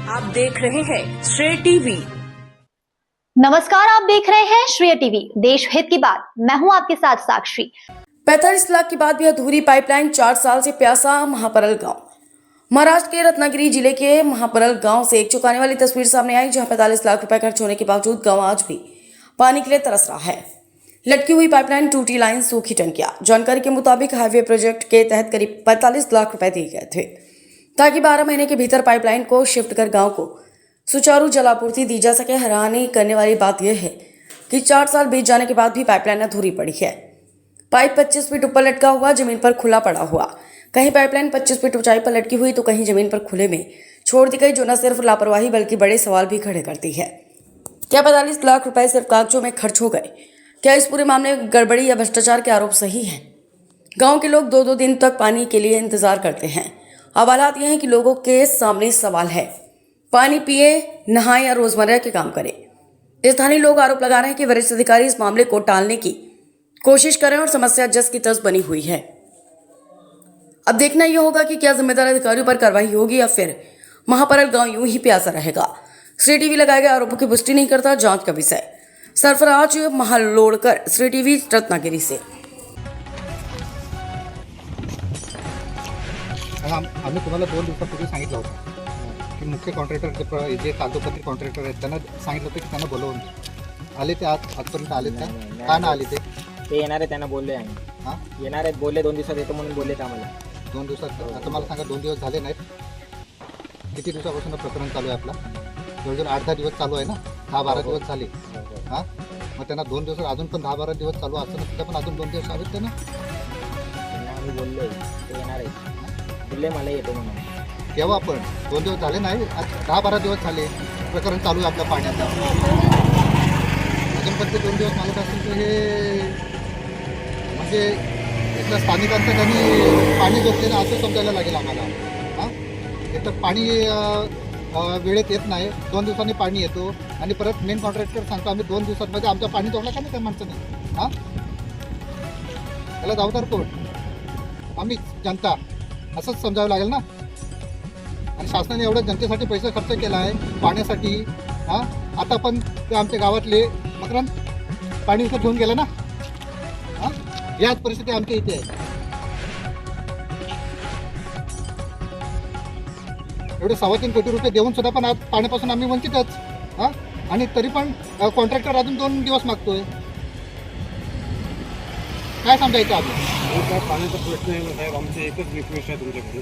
आप देख रहे हैं श्रेय टीवी। नमस्कार, आप देख रहे हैं श्रेय टीवी, देश हित की बात। मैं हूं आपके साथ साक्षी। 45 लाख के बाद भी अधूरी पाइपलाइन, 4 साल से प्यासा महापरल गांव। महाराष्ट्र के रत्नागिरी जिले के महापरल गांव से एक चौंकाने वाली तस्वीर सामने आई, जहां 45 लाख रुपए खर्च होने के बावजूद गांव आज भी पानी के लिए तरस रहा है। लटकी हुई पाइपलाइन, टूटी लाइन, सूखी टंकियां। जानकारी के मुताबिक हाईवे प्रोजेक्ट के तहत करीब 45 लाख रुपए दिए गए थे ताकि 12 महीने के भीतर पाइपलाइन को शिफ्ट कर गांव को सुचारू जलापूर्ति दी जा सके। हैरानी करने वाली बात यह है कि 4 साल बीत जाने के बाद भी पाइपलाइन अधूरी पड़ी है। पाइप 25 फीट ऊपर लटका हुआ, जमीन पर खुला पड़ा हुआ। कहीं पाइपलाइन 25 फीट ऊंचाई पर लटकी हुई तो कहीं जमीन पर खुले में छोड़ दी गई, जो न सिर्फ लापरवाही बल्कि बड़े सवाल भी खड़े करती है। क्या 45 लाख रुपए सिर्फ कागजों में खर्च हो गए? क्या इस पूरे मामले में गड़बड़ी या भ्रष्टाचार के आरोप सही हैं? गांव के लोग 2-2 दिन तक पानी के लिए इंतजार करते हैं। अब हालात यह है कि लोगों के सामने सवाल है, पानी पिए, नहाएं या रोजमर्रा के काम करें। स्थानीय लोग आरोप लगा रहे हैं कि वरिष्ठ अधिकारी इस मामले को टालने की कोशिश करें और समस्या जस की तस बनी हुई है। अब देखना यह होगा कि क्या जिम्मेदार अधिकारियों पर कार्रवाई होगी या फिर महापरल गांव यूं ही प्यासा रहेगा। श्रेय टीवी लगाए गए आरोपों की पुष्टि नहीं करता, जांच का विषय। सरफराज महालोड़कर, श्रेय टीवी, रत्नागिरी से। आम्ही तुम्हाला 2 दिवसापूर्वी सांगितलं होतं की मुख्य कॉन्ट्रॅक्टर जे कागदोपत्री कॉन्ट्रॅक्टर आहेत त्यांना सांगितलं होतं की त्यांना बोलवून आले ते आजपर्यंत आलेत का ना आले ते येणार आहे, त्यांना बोलले आम्ही. हां येणार आहेत, बोलले 2 दिवसात येतो म्हणून बोललेत आम्हाला. 2 दिवसात आता मला सांगा 2 दिवस झाले नाहीत. किती दिवसापासून प्रकरण चालू आहे आपला? जवळजवळ 8-10 दिवस चालू आहे ना, 10-12 दिवस झाले. हां मग त्यांना 2 दिवस अजून पण 10-12 दिवस चालू असताना सुद्धा पण अजून 2 दिवस हवेत त्यांना. त्यांना आम्ही बोललोय ते येणार आहेत, बोलले मला येतो म्हणून. केव्हा आपण 2 दिवस झाले नाही, 10-12 दिवस झाले प्रकरण चालू आहे आपल्या पाण्याचं. अजून पण ते 2 दिवस मागत असतील तर हे म्हणजे इथल्या स्थानिकांचं त्यांनी पाणी जोडलेलं असं समजायला लागेल आम्हाला. हां एक तर पाणी वेळेत येत नाही, 2 दिवसांनी पाणी येतो आणि परत मेन कॉन्ट्रॅक्टर सांगतो आम्ही 2 दिवसांमध्ये आमचा पाणी जोडला का नाही त्या माणसाने. हां त्याला जबाबदार कोण? आम्ही जनता, असंच समजावं लागेल ना. आणि शासनाने एवढं जनतेसाठी पैसा खर्च केला आहे पाण्यासाठी. हां आता पण ते आमच्या गावातले मकरंद पाणी इथं घेऊन गेलं ना. हां याच परिस्थिती आमच्या इथे आहे. एवढे 3.25 कोटी रुपये देऊन सुद्धा पण आज पाण्यापासून आम्ही वंचितच. हां आणि तरी पण कॉन्ट्रॅक्टर अजून 2 दिवस मागतोय. काय समजायचं आम्ही? काय पाण्याचा प्रश्न आहे ना साहेब, आमचं एकच रिक्वेस्ट आहे तुमच्याकडे,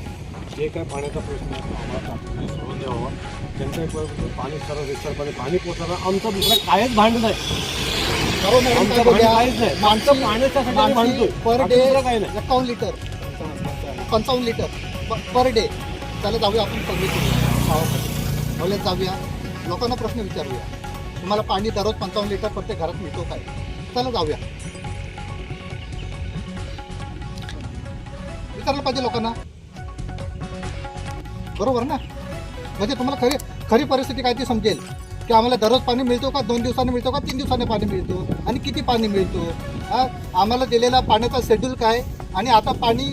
जे काय पाण्याचा प्रश्न आहे तो आम्हाला तातडीने सोडून द्यावा. त्यांच्यापर्यंत पाणी सर्व रिसरपणे पाणी पोहोचायला आमचा दुसरा कायच भांडण आहे. आमचं भांडण काहीच नाही, माणसं पाण्याच्यासाठी भांडतोय पर डे काय नाही. 51 लिटर 55 लिटर पर डे. त्याला जाऊया आपण सगळे गावामध्ये जाऊया, लोकांना प्रश्न विचारूया, तुम्हाला पाणी दररोज 55 लिटर प्रत्येक घरात मिळतो काय? चला जाऊया, विचारलं पाहिजे लोकांना, बरोबर ना. म्हणजे तुम्हाला खरी परिस्थिती काय ती समजेल की आम्हाला दररोज पाणी मिळतो का, 2 दिवसांनी मिळतो का, 3 दिवसांनी पाणी मिळतो आणि किती पाणी मिळतो. आम्हाला दिलेला पाण्याचा शेड्यूल काय आणि आता पाणी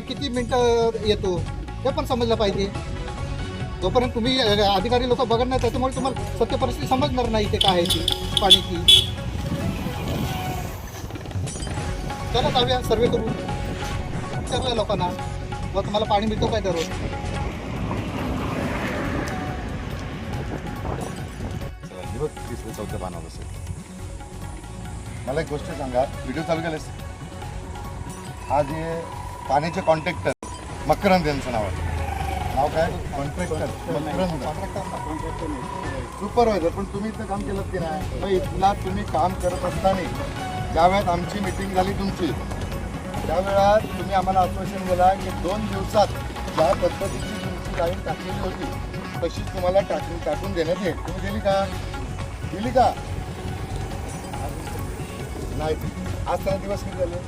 किती मिनटं येतो हे पण समजलं पाहिजे. जोपर्यंत तुम्ही अधिकारी लोक बघत नाही त्याच्यामुळे तुम्हाला सत्य परिस्थिती समजणार नाही ते काय आहे ती पाण्याची. चला जाऊया, सर्वे करू, विचारूया लोकांना मग तुम्हाला पाणी मिळतो काय दररोज. चौथ्या पानावर असेल. मला एक गोष्ट सांगा, व्हिडिओ चालू केलेस? हा जे पाण्याचे कॉन्ट्रॅक्टर मकरंद यांचं नाव आहे. नाव काय? Contractor Makarand supervisor. पण तुम्ही इथं काम केलं की नाही? मग इथला तुम्ही काम करत असताना ज्या वेळात आमची मिटिंग झाली तुमची, त्यावेळात तुम्ही आम्हाला आश्वासन दिला की 2 दिवसात ज्या पद्धतीची तुमची लाईन टाकलेली होती तशीच तुम्हाला टाकून देण्यात येईल. तुम्ही दिली का? दिली का नाही? आज 3 दिवस किती झाले?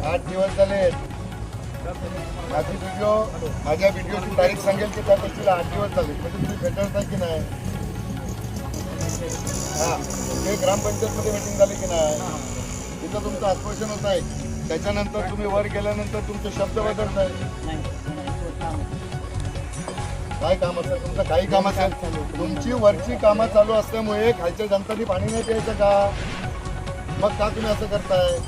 8 दिवस झाले. माझ्या व्हिडिओची तारीख सांगेल की त्या गोष्टीला 8 दिवस झाले. म्हणजे तुम्ही भेटत नाही की नाही? हां ते ग्रामपंचायतमध्ये मिटिंग झाली की नाही? तिथं तुमचं आश्वासन होत आहे, त्याच्यानंतर तुम्ही वर गेल्यानंतर तुमचे शब्द बदलत आहे. काय काम असेल तुमचं, काही काम असेल तुमची वरची कामं चालू असल्यामुळे खालच्या जनतानी पाणी नाही प्यायचं का? मग का तुम्ही असं करताय?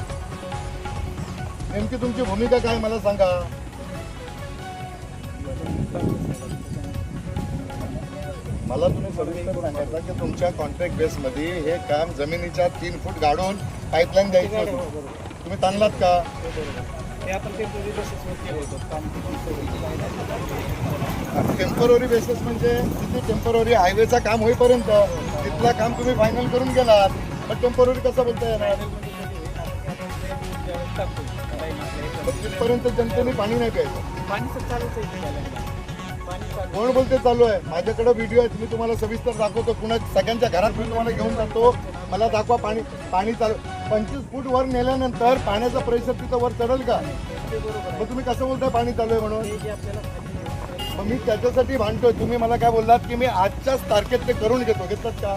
नेमकी तुमची भूमिका काय मला सांगा. मला तुम्ही सविस्तर सांगायचं की तुमच्या कॉन्ट्रॅक्ट बेसमध्ये हे काम जमिनीच्या 3 फूट गाडून पाईपलाईन द्यायचं होतं. तुम्ही ताणलात का? टेम्पररी बेसिस म्हणजे तिथे टेम्पररी हायवेचं काम होईपर्यंत तिथलं काम तुम्ही फायनल करून गेलात. मग टेम्पररी कसं बोलता येणार? तिथपर्यंत जनतेने पाणी नाही प्यायचं. कोण बोलते चालू आहे? माझ्याकडे व्हिडिओ आहेत, मी तुम्हाला सविस्तर दाखवतो. कुणा सगळ्यांच्या घरात मी तुम्हाला घेऊन जातो. मला दाखवा पाणी पाणी चालू. 25 फूट वर नेल्यानंतर पाण्याचा प्रेशर तिथं वर चढेल का? मग तुम्ही कसं बोलताय पाणी चालू आहे म्हणून? मग मी त्याच्यासाठी भांडतोय. तुम्ही मला काय बोललात की मी आजच्याच तारखेत ते करून घेतात का?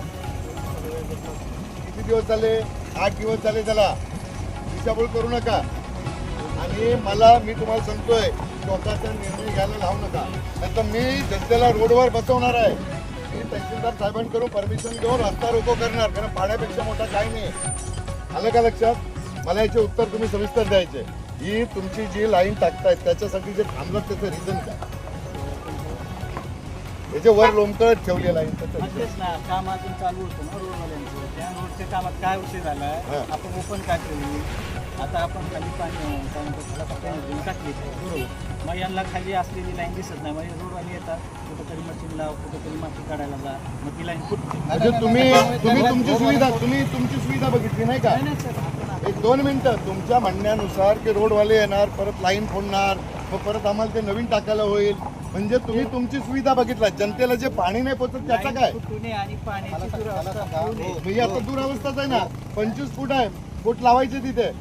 किती दिवस झाले? 8 दिवस झाले. त्याला दिशाभूल करू नका. आणि मी तुम्हाला सांगतोय स्वतःचा निर्णय घ्यायला लावू नका, नाही तर मी जनतेला रोडवर बसवणार आहे. मी तहसीलदार साहेबांकडून परमिशन घेऊन रस्ता रोको करणार, कारण पाण्यापेक्षा मोठा काही नाही. आलं का लक्षात? मला याचे उत्तर तुम्ही सविस्तर द्यायचे. ही तुमची जी लाईन टाकतायत त्याच्यासाठी जे थांबलं त्याचं रिझन काय? याचे वर लोंबकळत ठेवले लाईन काम अजून चालू होतं ना रोडवाल्यांचं. त्या रोडच्या कामात काय विषय झाला, आपण ओपन का केली, आता आपण खाली पाणी टाकली बरोबर. मग यांना खाली असलेली लाईन दिसत नाही. म्हणजे रोडवाले येतात, कुठंतरी मशीन लाव, कुठंतरी माती काढायला जा, मग ती लाईन म्हणजे तुम्ही तुमची सुविधा बघितली नाही का? 1-2 मिनिटं. तुमच्या म्हणण्यानुसार की रोडवाले येणार, परत लाईन फोडणार, मग परत आम्हाला ते नवीन टाकायला होईल. म्हणजे तुम्ही तुमची सुविधा बघितला. जनतेला जे पाणी नाही पोचत त्याचा काय? आणि पाण्याची आता दुरावस्थाच आहे ना. 25 फूट आहे, फूट लावायचे तिथे.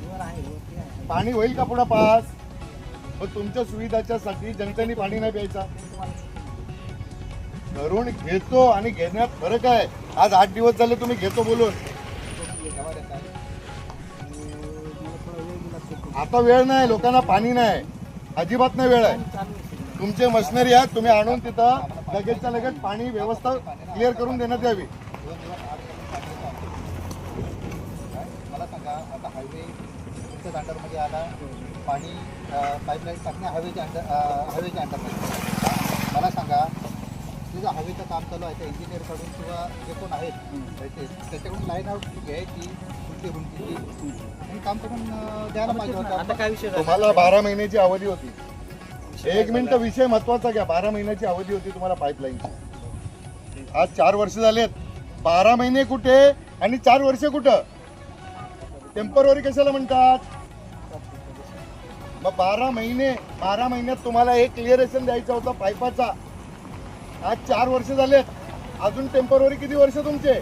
पाणी होईल का पुढे पास? मग तुमच्या सुविधाच्या साठी जनतेने पाणी नाही प्यायचा. धरून घेतो आणि घेण्यात फरक आहे. आज 8 दिवस झाले तुम्ही घेतो बोलून. आता वेळ नाही, लोकांना पाणी नाही, अजिबात नाही वेळ आहे. तुमचे मशिनरी आहेत, तुम्ही आणून तिथं लगेचच्या लगेच पाणी व्यवस्था क्लिअर करून देण्यात यावी. मला सांगा, आता हायवे तुमच्या अंडरमध्ये आला, पाणी पाईपलाईन टाकण्या हवेच्या अंडरमध्ये. मला सांगा, तुझं हवेचं काम चालू आहे त्या इंजिनियरकडून किंवा जे कोण आहेत त्याच्याकडून लाईन आउट घ्यायची तुमची रुंदीची आणि काम करून द्यायला पाहिजे होतं. आता काय विषय तुम्हाला 12 महिन्याची अवधी होती. 1 मिनिट, विषय महत्वाचा घ्या. 12 महिन्याची अवधी होती तुम्हाला पाईपलाईनची. आज 4 वर्ष झालेत. 12 महिने कुठे आणि 4 वर्ष कुठं? टेम्पररी कशाला म्हणतात? मग 12 महिन्यात तुम्हाला एक क्लिअरेशन द्यायचा होता पाईपाचा. आज 4 वर्ष झालेत, अजून टेम्पररी किती वर्ष तुमचे?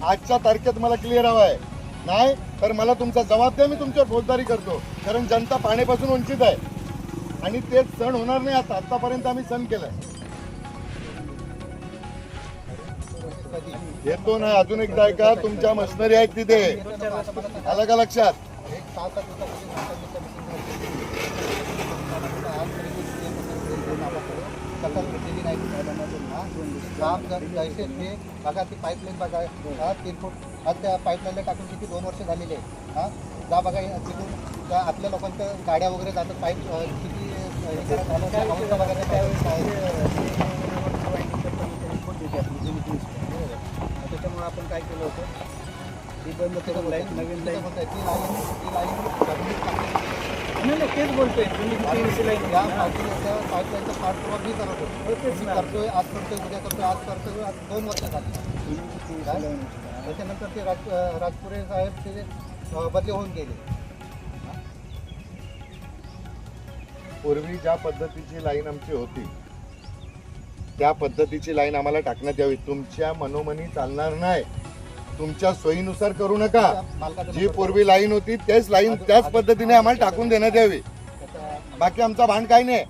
आजच्या तारखेत मला क्लिअर हवा आहे. नाही तर मला तुमचा जबाब द्या, मी तुमच्यावर फौजदारी करतो. कारण जनता पाण्यापासून वंचित आहे आणि ते सण होणार नाही. आतापर्यंत आम्ही सण केलाय. येतो ना, अजून एकदा ऐका. तुमच्या मशिनरी आहेत तिथे, आलं का लक्षात? एक 6-7 दखल घेतलेली नाही. काम जैसे ते बघा, ती पाईपलाईन बघा, 3 फूट आज त्या पाईपलाईनला टाकून किती 2 वर्ष झालेली आहे. जा बघा, तिथून आपल्या लोकांच्या गाड्या वगैरे जातात. पाईप किती झालं बघा त्याच्यामुळे आपण काय केलं होतं, ती बंद करून लाईन नवीन लाईन नाही तेच बोलतोय. या पाईपलाईनचा पाठपुरावा मी करत होतो. करतोय, आज करतोय, उद्या करतोय, आज करतोय. आज 2 वर्ष झाली. त्याच्यानंतर ते राजपुरे साहेब ते बदली होऊन गेले. पूर्वी ज्या पद्धतीची लाईन आमची होती त्या पद्धतीची लाईन आम्हाला टाकण्यात यावी. तुमच्या मनोमनी चालणार नाही. तुमच्या सोयीनुसार करू नका. जी पूर्वी लाईन होती त्याच पद्धतीने आम्हाला टाकून देण्यात यावी. बाकी आमचा भांड काही नाही.